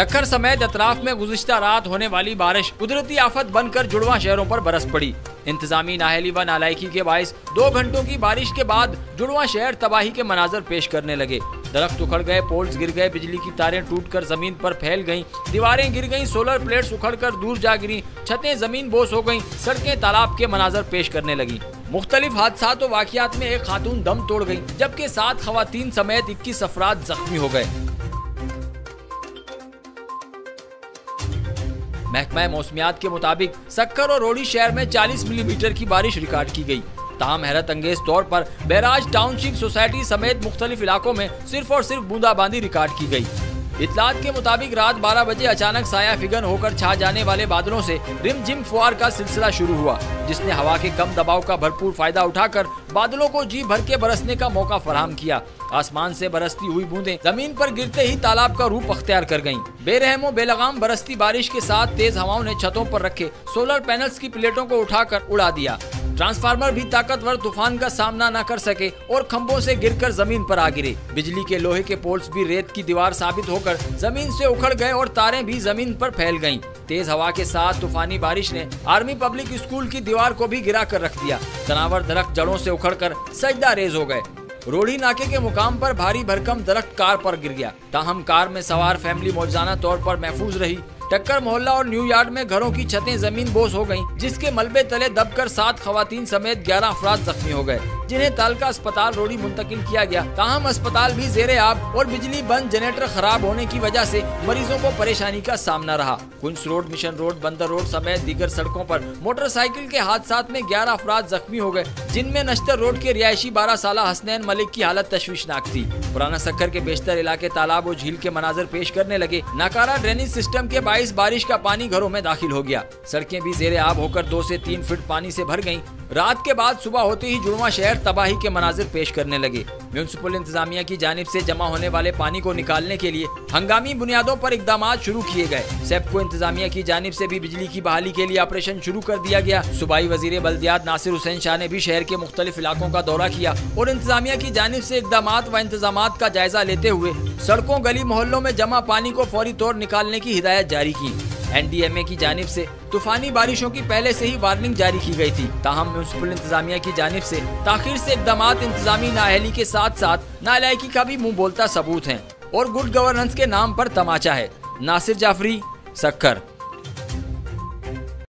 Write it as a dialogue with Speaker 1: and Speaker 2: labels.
Speaker 1: सक्खर समेत अतराफ में गुज़िश्ता रात होने वाली बारिश कुदरती आफत बनकर जुड़वा शहरों पर बरस पड़ी। इंतजामी नाअहली व नालायकी के बाइस 2 घंटों की बारिश के बाद जुड़वा शहर तबाही के मनाजर पेश करने लगे। दरख्त उखड़ गए, पोल्स गिर गए, बिजली की तारें टूटकर जमीन पर फैल गईं, दीवारें गिर गईं, सोलर प्लेट्स उखड़कर दूर जा गिरी, छतें जमीन बोस हो गईं, सड़कें तालाब के मनाजर पेश करने लगी। मुख्तलिफ हादसात व वाक़ियात में एक खातून दम तोड़ गयी, जबकि 7 खवातीन समेत 21 अफराद जख्मी हो गए। महकमा मौसमियात के मुताबिक सक्खर और रोहड़ी शहर में 40 मिलीमीटर की बारिश रिकॉर्ड की गई। ताहम हैरत अंगेज तौर पर बैराज टाउनशिप सोसाइटी समेत मुख्तलिफ इलाकों में सिर्फ और सिर्फ बूंदाबांदी रिकॉर्ड की गई। इतलात के मुताबिक रात 12 बजे अचानक साया फिगन होकर छा जाने वाले बादलों से रिमझिम फुआर का सिलसिला शुरू हुआ, जिसने हवा के कम दबाव का भरपूर फायदा उठाकर बादलों को जी भर के बरसने का मौका फराहम किया। आसमान से बरसती हुई बूंदें जमीन पर गिरते ही तालाब का रूप अख्तियार कर गईं। बेरहमो बेलगाम बरसती बारिश के साथ तेज हवाओं ने छतों पर रखे सोलर पैनल्स की प्लेटों को उठाकर उड़ा दिया। ट्रांसफार्मर भी ताकतवर तूफान का सामना न कर सके और खंभों से गिरकर जमीन पर आ गिरे। बिजली के लोहे के पोल्स भी रेत की दीवार साबित होकर जमीन से उखड़ गए और तारें भी जमीन पर फैल गईं। तेज हवा के साथ तूफानी बारिश ने आर्मी पब्लिक स्कूल की दीवार को भी गिरा कर रख दिया। तनावर दरख्त जड़ों से उखड़कर सजदा रेज हो गए। रोहड़ी नाके के मुकाम पर भारी भरकम दरख्त कार पर गिर गया। ताहम कार में सवार फैमिली मौजूदा तौर पर महफूज रही। टक्कर मोहल्ला और न्यू यार्ड में घरों की छतें जमीन बोस हो गईं, जिसके मलबे तले दबकर 7 खवातीन समेत 11 अफराद जख्मी हो गए, जिन्हें तालका अस्पताल रोहड़ी मुंतकिल किया गया। ताहम अस्पताल भी जेरे आब और बिजली बंद, जनरेटर खराब होने की वजह से मरीजों को परेशानी का सामना रहा। कुंस रोड, मिशन रोड, बंदर रोड समेत दीगर सड़कों पर मोटरसाइकिल के हादसात में 11 अफराद जख्मी हो गए, जिनमें नश्तर रोड के रिहायशी 12 साला हसनैन मलिक की हालत तशवीशनाक थी। पुराना सक्खर के बेशतर इलाके तालाब और झील के मनाजर पेश करने लगे। नाकारा ड्रेनेज सिस्टम के बाइस बारिश का पानी घरों में दाखिल हो गया। सड़कें भी जेरे आब होकर 2 से 3 फीट पानी से भर गईं। रात के बाद सुबह होते ही जुड़वा शहर तबाही के मनाजिर पेश करने लगे। म्यूनिसिपल इंतजामिया की जानिब से जमा होने वाले पानी को निकालने के लिए हंगामी बुनियादों पर इकदाम शुरू किए गए। सेप्को इंतजामिया की जानिब से भी बिजली की बहाली के लिए ऑपरेशन शुरू कर दिया गया। सूबाई वजीर बल्दियात नासिर हुसैन शाह ने भी शहर के मुख्तलिफ इलाकों का दौरा किया और इंतजामिया की जानिब से इकदाम व इंतजामात का जायजा लेते हुए सड़कों, गली मोहल्लों में जमा पानी को फौरी तौर निकालने की हिदायत जारी की। NDMA की जानिब से तूफानी बारिशों की पहले से ही वार्निंग जारी की गई थी। ताहम म्यूनिसिपल इंतजामिया की जानिब से ताखिर से इकदामात इंतजामी नाअहली के साथ साथ नालायकी का भी मुंह बोलता सबूत है और गुड गवर्नेंस के नाम पर तमाचा है। नासिर जाफरी, सक्खर।